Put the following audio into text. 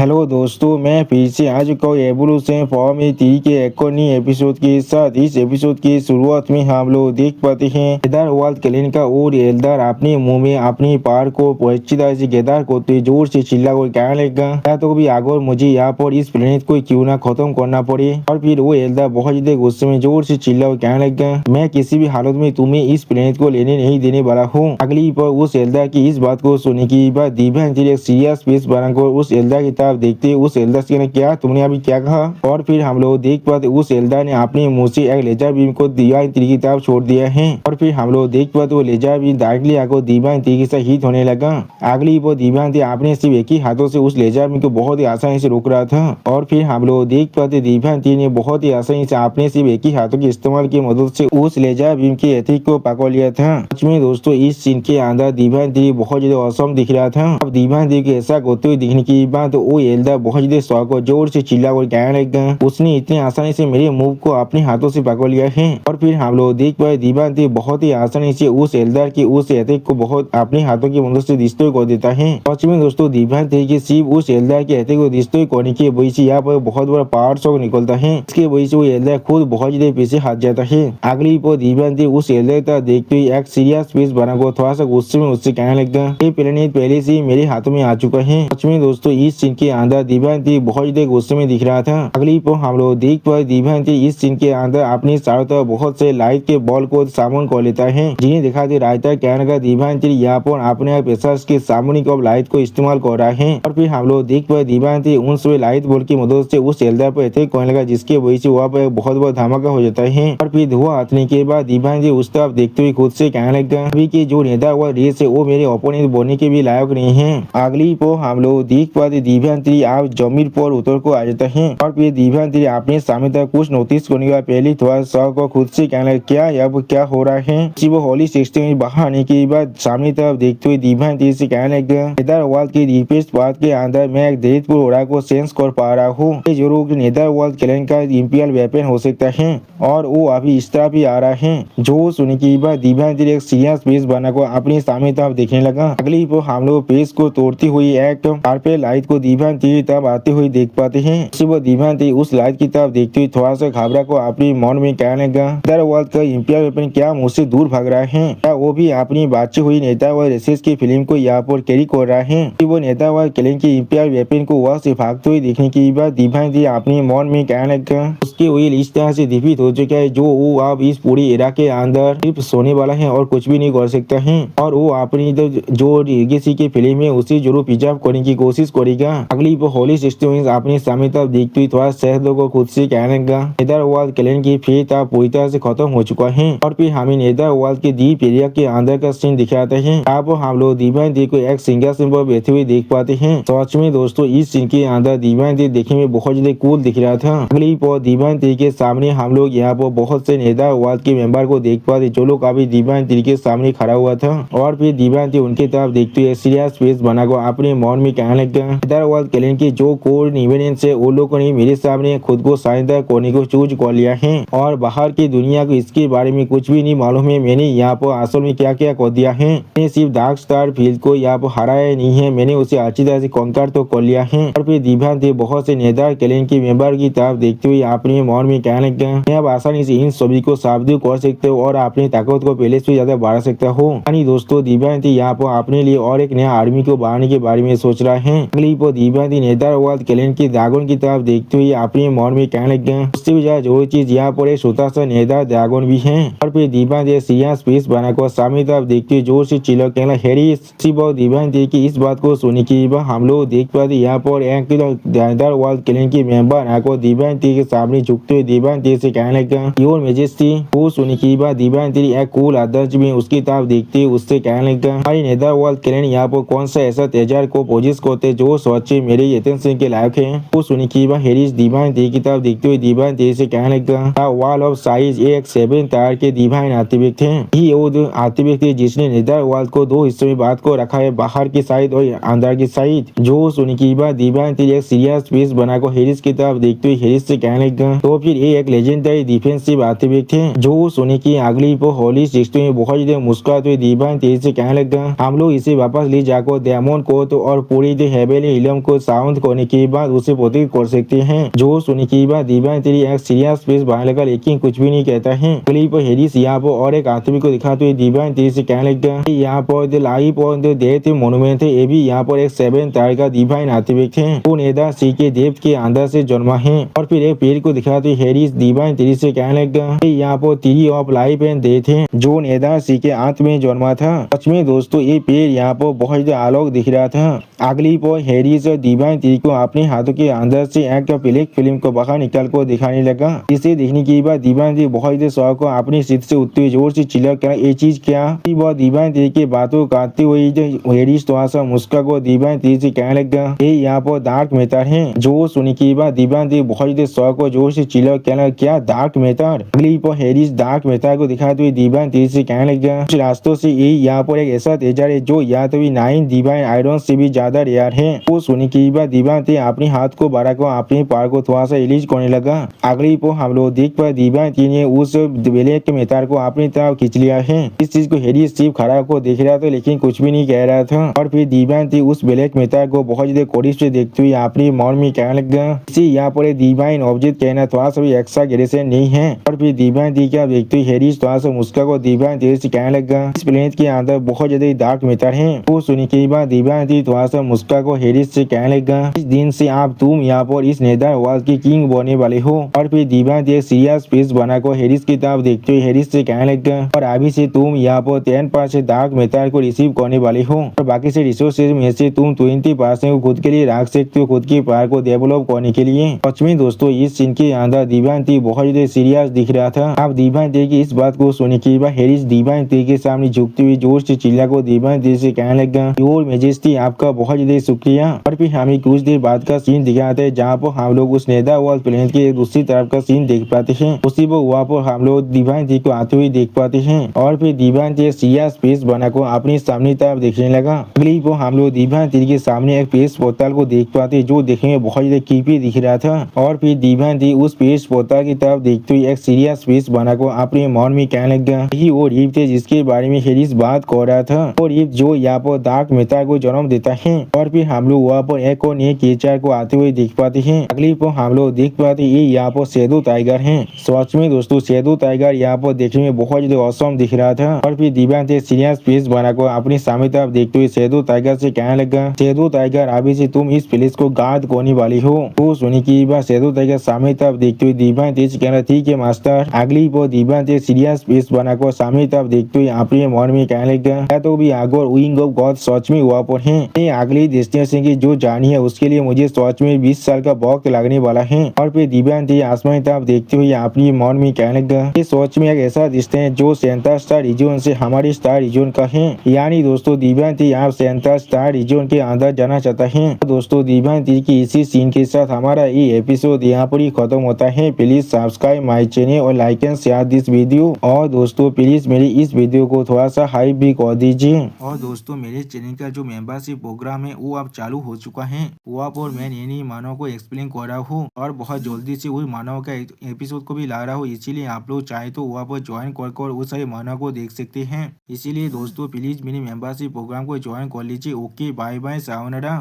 Hello दोस्तों, मैं फिर से आ चुका हूँ एवोल्यूशन फॉर्म 3 के एक और नई एपिसोड के साथ। इस एपिसोड की शुरुआत में हम लोग देख पाते हैं केदारवाल क्लिन का और एल्डर अपने मुंह में अपनी पार को अच्छी तरह से केदार को जोर से चिल्ला कर कहने लगा, या तो भी आगे मुझे यहाँ पर इस प्लेनेट को क्यों ना खत्म करना पड़े। और फिर वो एल्डर बहुत ज्यादा गुस्से में जोर से चिल्ला कर कहने लगा, मैं किसी भी हालत में तुम्हें इस प्लेनेट को लेने नहीं देने वाला हूँ। अगली पर उस एल्डर की इस बात को सुनने के बाद दिव्यांजलि एक सीरियस फेस बनाकर उस एल्डर की तरफ देखते उस एल्डर से क्या तुमने अभी क्या कहा। और फिर हम लोग देख पाते उस एल्डर ने अपने मुंह से एक लेजर बीम को दिव्यांजलि की तरफ छोड़ दिया है। और फिर हम लोग देख पाते वो लेजर बीम डायरेक्टली आकर दिव्यांजलि के साथ हिट होने लगा। अगली वो दिव्यांजलि अपने सिर्फ एक ही हाथों से उस लेजर बीम को बहुत ही आसानी से रोक रहा था। और फिर हम लोग देख पाते दिव्यांजलि ने बहुत ही आसानी से अपने सिर्फ एक ही हाथों के इस्तेमाल की मदद से उस लेजर बीम के एथिक को पकड़ लिया था। सच में दोस्तों, इस सीन के अंदर दिव्यांजलि बहुत ज्यादा औसम दिख रहा था। अब दिव्यांजलि के ऐसा होते हुए दिखने की बात वो एल्डर बहुत ज्यादा शौक और जोर से चिल्ला कर कहने लगा, उसने इतनी आसानी से मेरे मुंह को अपने हाथों से पकड़ लिया है। और फिर हम लोग देख पाए दिव्यांजलि बहुत ही आसानी से उस एल्डर की उस एथिक को बहुत अपने हाथों की मदद से डिस्ट्रॉय कर देता है। सच में दोस्तों, दिव्यांजलि की सिर्फ उस एल्डर के एथिक को डिस्ट्रॉय करने की वजह से यहाँ पर बहुत बड़ा पावर शॉक निकलता है। इसके वजह से वो एल्डर खुद बहुत ज्यादा पीछे हट जाता है। अगली पर दिव्यांजलि उस एल्डर का देखते हुए एक सीरियस फेस बनाकर थोड़ा सा गुस्से में उससे कहने लगा, ये प्लेनेट पहले से मेरे हाथों में आ चुका है। सच में दोस्तों, इस सीन के अंदर दिव्यांजलि बहुत ज्यादा गुस्से में दिख रहा था। अगली पर हम लोग देख पाए दिव्यांजलि इस सीन के अंदर अपनी चारों तरफ बहुत से लाइट के बॉल को सामन कर लेता है, जिन्हें दिखाते रहता कहने का दिव्यांजलि यहाँ पर अपने पेशर्स के सामने को लाइट को इस्तेमाल कर रहा है। और फिर हम लोग देख पाए दिव्यांजलि उन सभी लाइट बॉल की मदद से उस एल्डर पर अटैक करने लगा, जिसके वजह से वहाँ पर बहुत बड़ा धमाका हो जाता है। और फिर धुआं हटने के बाद दिव्यांजलि उस तरफ देखते हुए खुद से कहने लगा, अभी की जो नेता हुआ रेस है वो मेरे ओपोनेंट बनने के भी लायक नहीं है। अगली पर हम लोग देख पाते दिव्यांजलि आप जमीन पर उतर को आ जाता है। और फिर दिव्यांजलि अपने सामने तक कुछ नोटिस करने के बाद पहले थोड़ा सा को खुद से कहने लगा, क्या अब क्या हो रहा है। वो होली सिस्टम में बाहर आने के बाद सामने तरफ देखते हुए दिव्यांजलि से कहने लगा, नेदरवाल की डीपेस्ट पाथ के अंदर मैं एक दहेजपुर ओरा को सेंस कर पा रहा हूँ। जरूर नेदरवाल क्लैन का इंपीरियल वेपन हो सकता है और वो अभी इस तरह भी आ रहा है। जो सुनने के बाद दिव्यांजलि एक सीरियस फेस बनाकर अपने सामने तरफ देखने लगा। अगली पर हम लोग फेस को तोड़ती हुई एक कार्पेट लाइट को दिव्यांजलि तरफ आते हुए देख पाते हैं। वो दिव्यांजलि उस लाइट की तरफ देखते हुए थोड़ा सा घबरा को अपनी मन में कहने लगा, नेदरवाल का इंपीरियल वेपन क्या मुझसे दूर भाग रहा है, क्या वो भी अपनी बातचीत हुई नेतावाल रेसेस की फिल्म को यहाँ पर कैरी कर रहा है। वो नेतावाल क्लैन के इंपीरियल वेपन को वहां से भागते हुए देखने के बाद दिव्यांजलि अपने मन में कहने लगा, उसके व्हील इस तरह से डिफीट हो चुका है जो वो अब इस पूरी इरा के अंदर सिर्फ सोने वाला है और कुछ भी नहीं कर सकता है। और वो अपनी जो लेगेसी की फिल्म है उसे जरूर पिजअप करने की कोशिश करेगा। अगली वो होली सिस्टम अपने सामने तरफ देखते हुए थोड़ा शहरों को खुद से कहने लगा, नेदरवाल क्लैन की फेथ अब पूरी तरह से खत्म हो चुका है। और फिर हमें नेदरवाल के डीप एरिया के अंदर का सीन दिखाते हैं। अब हम लोग दिव्यांजलि को एक सिंहासन पर बैठे हुए देख पाते हैं। सच में दोस्तों, इस सीन के अंदर दिव्यांजलि देखने में बहुत ज्यादा कूल दिख रहा था। अगली पर दिव्यांजलि के सामने हम लोग यहाँ पर बहुत से नेदरवाल के मेंबर को देख पाते जो लोग अभी दिव्यांजलि के सामने खड़ा हुआ था। और फिर दिव्यांजलि उनके तरफ देखते हुए सीरियस फेस बनाकर अपने मन में कहने लगा, नेदरवाल क्लैन की जो कोर इवेंट्स है वो लोगों ने मेरे सामने खुद को शानदार करने को चूज कर लिया है और बाहर की दुनिया को इसके बारे में कुछ भी नहीं मालूम है। मैंने यहाँ पर असल में क्या क्या कर दिया है। मैंने सिर्फ डार्क स्टार फील्ड को यहाँ पर हराया नहीं है, मैंने उसे अच्छी तरह से कंकर तो कर लिया है। और फिर दिव्यांजलि बहुत से नेदर क्लैन के मेंबर की तरफ देखते हुए अपने मन में कहने लगा, मैं अब आसानी से इन सभी को साबित कर सकते हो और अपनी ताकत को पहले से ज्यादा बढ़ा सकता हूँ। यानी दोस्तों, दिव्यांजलि यहाँ पर अपने लिए और एक नया आर्मी को बढ़ाने के बारे में सोच रहा है। अगली पर दिव्यांजलि नेदरवाल क्लैन की ड्रैगन की तरफ देखते हुए अपने मन में कहने लगा, उससे भी ज्यादा जरूरी चीज यहाँ पर एक छोटा सा नेदर ड्रैगन भी है। और फिर दिव्यांजलि सीरियस फेस बनाकर सामने तरफ देखते हुए जोर से चिल्ला कहना, हैरिस। दिव्यांजलि की इस बात को सुनने के बाद हम लोग देख पाते यहाँ पर एक नेदरवाल क्लैन की मेंबर आकर दिव्यांजलि के सामने झुकते हुए दिव्यांजलि से कहने लगा, योर मेजेस्टी। वो सुनने के बाद दिव्यांजलि एक कूल आदर्श में उसकी तरफ देखते हुए उससे कहने लगा, हमारी नेदरवाल क्लैन यहाँ पर कौन सा ऐसा तेजार को पोजिस करते जो सोच मेरे अटेंशन के लायक है। वो सुनने के बाद हैरिस दिव्यांजलि की तरफ देखते हुए दिव्यांजलि से कहने लगा, वॉल ऑफ साइज एक 7 तार के डिवाइन आर्टिफैक्ट है। ये वो आर्टिफैक्ट है जिसने नेदरवाल को दो हिस्सों में बात को रखा है, बाहर की साइड और अंदर की साइड। जो सुनने के बाद दिव्यांजलि एक सीरियस फेस बनाकर हैरिस की तरफ देखते हुए हैरिस से कहने लगा, तो फिर ये एक लेजेंडरी डिफेंसिव आर्टिफैक्ट थे जो सोने की अगली पर होली 60 में बहुत ज्यादा मुस्कुराते हुए डिवाइन तेजी से कहने लगा, हम लोग इसे वापस ले जाकर डेमन को तो और पूरी हेवेली इलम को साउंड करने के बाद उसे प्रोटेक्ट कर सकते हैं। जो सुनने के बाद डिवाइन तेरी एक सीरियस फेस बनाने लगा लेकिन कुछ भी नहीं कहता है। अगली पर हेरिस यहाँ पर और एक आर्टिफैक्ट को दिखाते हुए डिवाइन तेजी से कहने लगा, यहाँ पर लाइफ और डेथ मोन्यूमेंट है, ये भी यहाँ पर एक 7 तार का डिवाइन आर्टिफैक्ट है। वो नेदा सी के डेप्थ के अंदर से जन्मा है। और फिर एक पेड़ को दिखाते हुए हेरिस डिवाइन तेजी से कहने लगा, यहाँ पर tree of life and death है जो नेदा सी के अंत में जन्मा था। सच में दोस्तों ये पेड़ यहाँ पर बहुत ज्यादा आलोक दिख रहा था। अगली पर हेरिस और डिवाइन तेरी को अपने हाथों के अंदर से एक ब्लैक फिल्म को बाहर निकाल कर दिखाने लगा। इसे देखने के बाद डिवाइन तेरी बहुत ज्यादा शौक को अपनी सीट से उठते हुए जोर से चिल्ला कर ये चीज क्या। वह डिवाइन तेरी की बातों काटते हुए हेरिस थोड़ा सा मुस्का को डिवाइन तेरी से कहने लगा, ये यहाँ पर डार्क मेटर है। जो सुनने के बाद डिवाइन तेरी बहुत ज्यादा शौक को जोर से चिल्ला कहना, क्या डार्क मेटर। अगली पर हेरिस डार्क मेटर को दिखाते हुए डिवाइन तेरी से कहने लगा, कुछ रास्तों से ये यहाँ पर एक ऐसा तेजर है जो या तो 9 डिवाइन आयरन से भी ज्यादा रेयर है। वो सुनने के बाद डिवाइन तेरी अपने हाथ को बढ़ाकर अपने पैर को थोड़ा सा रिलीज करने लगा। अगली पर हम लोग देख पाए डिवाइन तेरी ने उस ब्लैक मेटर को अपनी तरफ खींच लिया है। इस चीज को हेरिस सिर्फ खड़ा को देख रहा था लेकिन कुछ भी नहीं कह रहा था। और फिर डिवाइन तेरी उस ब्लैक मेटर को बहुत ज्यादा करीब से देखते हुए अपनी मन में कहने लगा, इसी यहाँ पर डिवाइन ऑब्जेक्ट कहना थोड़ा सा भी एक्सैजरेशन नहीं है। और फिर डिवाइन तेरी क्या देखते हुए हेरिस थोड़ा सा मुस्का को डिवाइन तेरी से कहने लगा, इस प्लेनेट के अंदर बहुत ज्यादा डार्क मेटर है। वो सुनने के बाद डिवाइन तेरी थोड़ा सा मुस्का को हेरिस से कहने लगा, इस दिन से आप तुम यहाँ पर इस नेदर वर्ल्ड की किंग बनने वाले हो। और फिर डिवाइन तेरी सीरियस फेस बनाकर हेरिस की तरफ देखते हुए हेरिस से कहने लगा, और अभी से तुम यहाँ पर 10% डार्क मेटर को रिसीव करने वाले हो और बाकी से रिसोर्सेज में से तुम 20% को खुद के लिए रख सकते हो, खुद के पावर को डेवलप करने के लिए। सच में दोस्तों इस सीन के अंदर डिवाइन तेरी बहुत ज्यादा सीरियस दिख रहा था। अब डिवाइन तेरी की इस बात को सुनने के बाद हेरिस डिवाइन तेरी के सामने झुकती हुई जोर से चिल्ला को डिवाइन तेरी से कहने लगा, योर मेजेस्टी आपका बहुत ज्यादा शुक्रिया। और फिर हमें कुछ देर बाद का सीन दिखाते हैं जहाँ पर हम लोग उस नेदर वर्ल्ड प्लेनेट के दूसरी तरफ का सीन देख पाते हैं। उसी पर वहाँ पर हम लोग डिवाइन तेरी को आते हुए देख पाते हैं। और फिर डिवाइन तेरी सीरियस फेस बनाकर अपनी सामने तरफ देखने लगा। अगली पर हम लोग डिवाइन तेरी के सामने एक पेश पोर्टल को देख पाते जो देखने में बहुत ज्यादा क्रीपी दिख रहा था। और फिर डिवाइन तेरी उस पेश पोर्टल की तरफ देखते हुए एक सीरियस फेस बनाकर अपने मन में कहने लगा, यही वो रीफ थे जिसके बारे में हेरिस बात कर रहा था। वो रीफ जो यहाँ पर डार्क मेटर को जन्म देता है। और फिर हम लोग वहाँ पर एक और नए क्रिएचर को आते हुए देख पाते हैं। अगली पर हम लोग देख पाते ये यहाँ पर शैडो टाइगर है। सच में दोस्तों शैडो टाइगर यहाँ पर देखने में बहुत ज्यादा ऑसम दिख रहा था। और फिर डिवाइन तेरी सीरियस फेस बनाकर अपनी सामने तरफ देखते हुए शैडो टाइगर से कहने लगा, शैडो टाइगर अभी से तुम इस प्लेस को गार्ड करने वाली हो। तो सुनी की बात शैडो टाइगर सामने तरफ देखते हुए डिवाइन तेरी से कहना, ठीक है मास्टर। अगली पर डिवाइन तेरी सीरियस फेस बनाकर सामने तरफ देखते हुए अपने मन में कहने लगा, तो भी आगोर विंग ऑफ गॉड सच में हुआ पर है। ये अगली डेस्टिनेशन की जो जानी है उसके लिए मुझे सच में 20 साल का वक्त लगने वाला है। और फिर डिवाइन तेरी आसमान तरफ देखते हुए अपनी मन में कहने लगा, ये सच में एक ऐसा रिश्ता है जो सेंटर स्टार रीजन से हमारी स्टार रीजन का है। यानी दोस्तों डिवाइन तेरी आप सेंटर स्टार रीजन के अंदर जाना चाहता है। तो दोस्तों डिवाइन तेरी की इसी सीन के साथ हमारा ये एपिसोड यहाँ पर ही खत्म होता है। प्लीज सब्सक्राइब माई चैनल और like and share this video. और दोस्तों प्लीज मेरी इस वीडियो को थोड़ा सा हाइप भी कर दीजिए। और दोस्तों मेरे चैनल का जो मेंबरशिप प्रोग्राम है वो अब चालू हो चुका है। वहाँ पर मैं नई मानव को एक्सप्लेन कर रहा हूँ और बहुत जल्दी से वही मानव का एपिसोड को भी ला रहा हूँ। इसीलिए आप लोग चाहे तो वहाँ पर ज्वाइन कर उस सारे मानव को देख सकते हैं। इसीलिए दोस्तों प्लीज मेरी मेंबरशिप प्रोग्राम को ज्वाइन कर लीजिए। Okay bye bye sayonara.